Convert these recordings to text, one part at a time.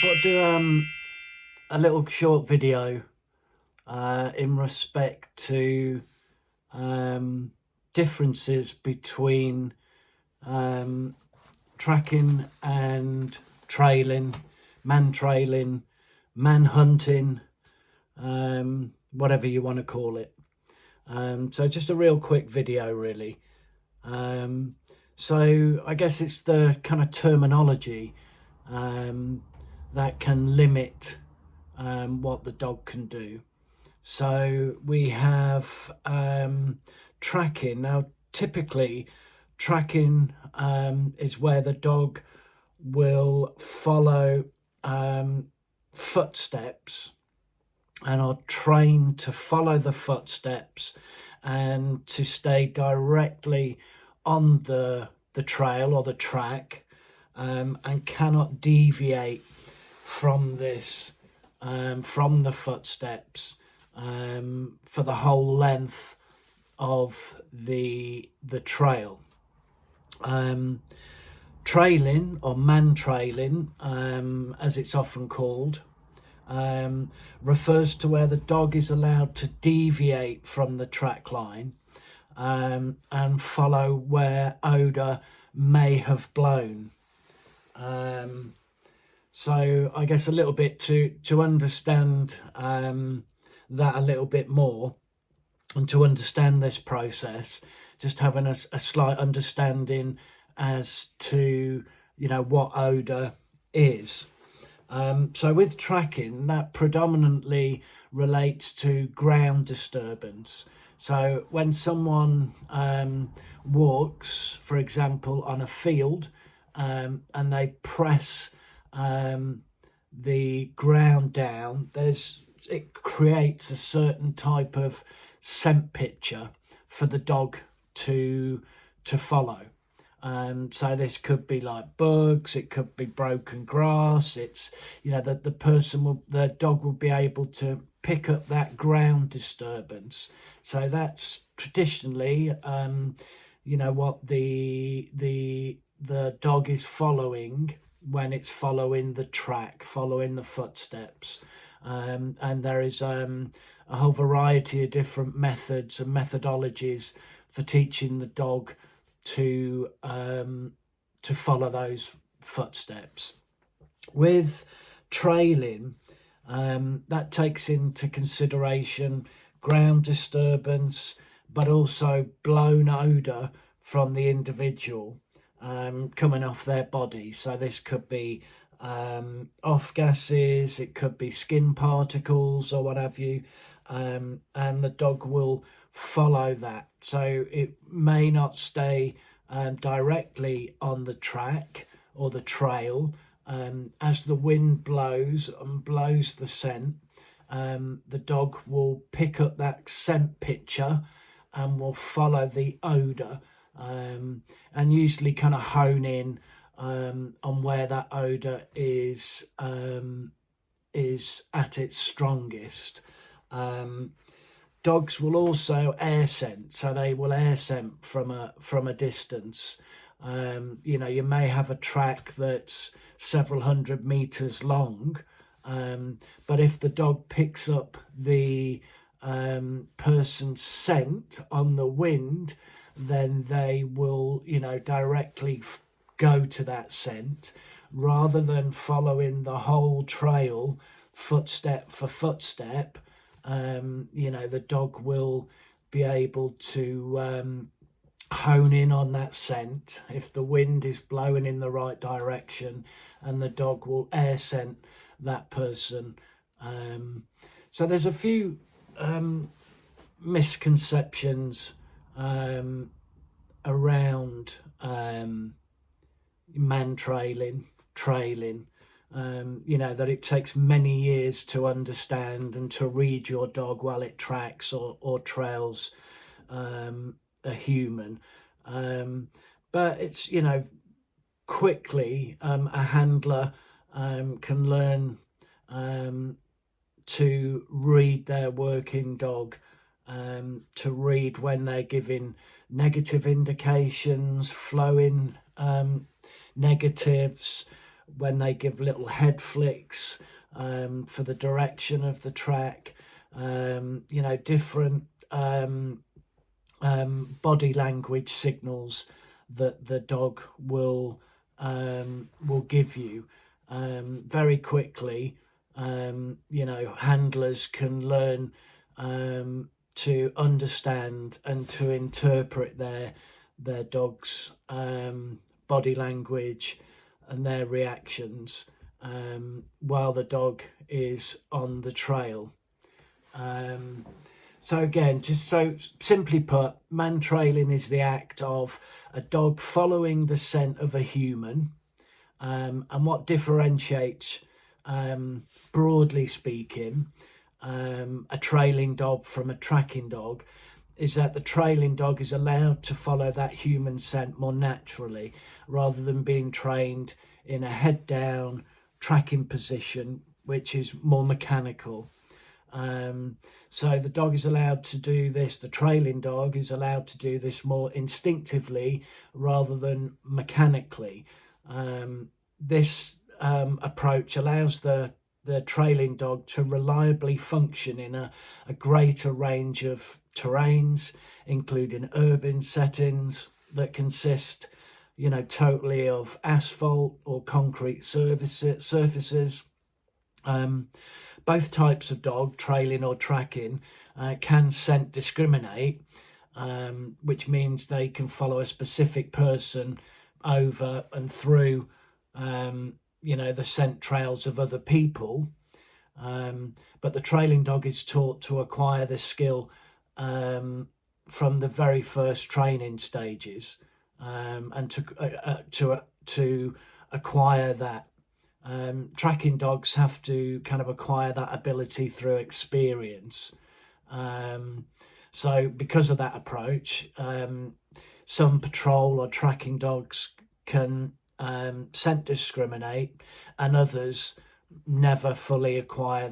thought I'd do a little short video in respect to differences between tracking and trailing, man hunting, whatever you want to call it. So just a real quick video, really. So I guess it's the kind of terminology that can limit what the dog can do. So we have tracking. Now, typically, tracking is where the dog will follow footsteps and are trained to follow the footsteps and to stay directly on the trail or the track, and cannot deviate from this, from the footsteps, for the whole length of the trail. Trailing, or man trailing, as it's often called, refers to where the dog is allowed to deviate from the track line and follow where odour may have blown. So I guess a little bit to understand that a little bit more, and to understand this process, just having a slight understanding as to, you know, what odour is. So with tracking, that predominantly relates to ground disturbance. So when someone walks, for example, on a field, and they press the ground down, it creates a certain type of scent picture for the dog to follow. So this could be like bugs, it could be broken grass. It's, you know, that the dog will be able to pick up that ground disturbance. So that's traditionally, you know, what the dog is following when it's following the track, following the footsteps. And there is a whole variety of different methods and methodologies for teaching the dog to follow those footsteps. With trailing, that takes into consideration ground disturbance, but also blown odour from the individual coming off their body. So this could be off gases, it could be skin particles or what have you, and the dog will follow that. So it may not stay directly on the track or the trail. As the wind blows and blows the scent, the dog will pick up that scent picture and will follow the odour, and usually kind of hone in on where that odour is at its strongest. Dogs will also air scent, so they will air scent from a distance. You know, you may have a track that's several hundred meters long, but if the dog picks up the person's scent on the wind, then they will, you know, directly go to that scent rather than following the whole trail footstep for footstep. You know, the dog will be able to hone in on that scent if the wind is blowing in the right direction, and the dog will air scent that person. So there's a few misconceptions around man trailing, you know, that it takes many years to understand and to read your dog while it tracks or trails a human. But it's, you know, quickly a handler can learn to read their working dog, to read when they're giving negative indications, flowing negatives, when they give little head flicks for the direction of the track, you know, different body language signals that the dog will give you very quickly. You know, handlers can learn to understand and to interpret their dog's body language and their reactions while the dog is on the trail. So again, just so simply put, man trailing is the act of a dog following the scent of a human. And what differentiates, broadly speaking, a trailing dog from a tracking dog is that the trailing dog is allowed to follow that human scent more naturally, rather than being trained in a head down tracking position, which is more mechanical. So the dog is allowed to do this, the trailing dog is allowed to do this more instinctively rather than mechanically. This approach allows the trailing dog to reliably function in a greater range of terrains, including urban settings that consist, you know, totally of asphalt or concrete surfaces. Both types of dog, trailing or tracking, can scent discriminate, which means they can follow a specific person over and through, you know, the scent trails of other people. But the trailing dog is taught to acquire this skill from the very first training stages, and to acquire that. Tracking dogs have to kind of acquire that ability through experience. So because of that approach, some patrol or tracking dogs can scent discriminate, and others never fully acquire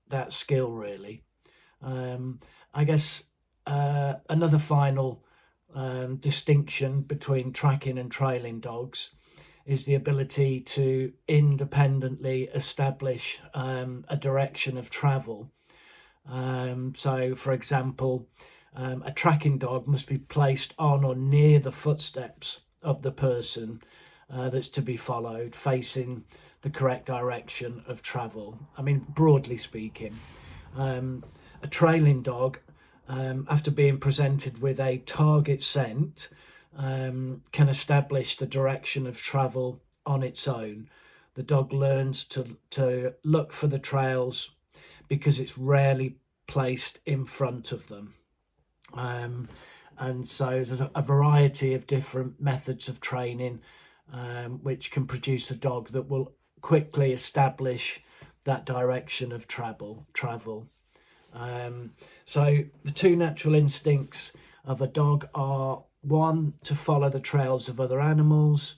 that skill, really. I guess another final distinction between tracking and trailing dogs is the ability to independently establish a direction of travel. So, for example, a tracking dog must be placed on or near the footsteps of the person that's to be followed, facing the correct direction of travel. I mean, broadly speaking, a trailing dog, after being presented with a target scent, can establish the direction of travel on its own. The dog learns to look for the trails because it's rarely placed in front of them. And so there's a variety of different methods of training which can produce a dog that will quickly establish that direction of travel. So the two natural instincts of a dog are: one, to follow the trails of other animals,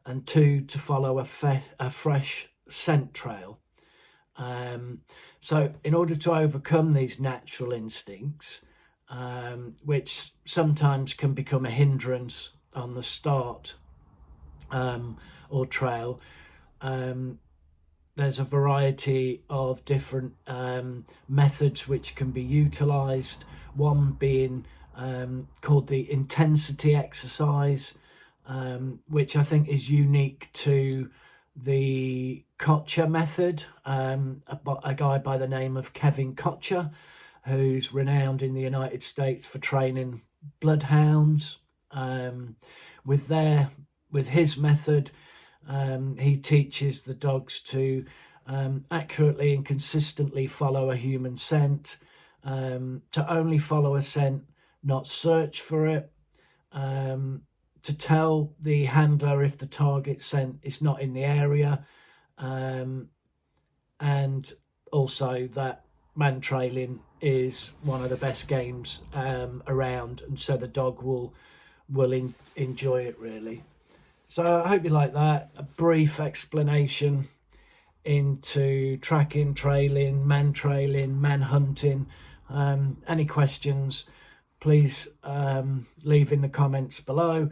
and two, to follow a fresh scent trail. So in order to overcome these natural instincts, which sometimes can become a hindrance on the start or trail, there's a variety of different methods which can be utilised. One being called the intensity exercise, which I think is unique to the Kocher method. A guy by the name of Kevin Kocher, who's renowned in the United States for training bloodhounds. With his method, he teaches the dogs to accurately and consistently follow a human scent, to only follow a scent, not search for it, to tell the handler if the target scent is not in the area, and also that man trailing is one of the best games around, and so the dog will enjoy it, really. So I hope you like that. A brief explanation into tracking, trailing, man hunting. Any questions, please leave in the comments below.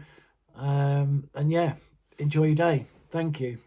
And yeah, enjoy your day. Thank you.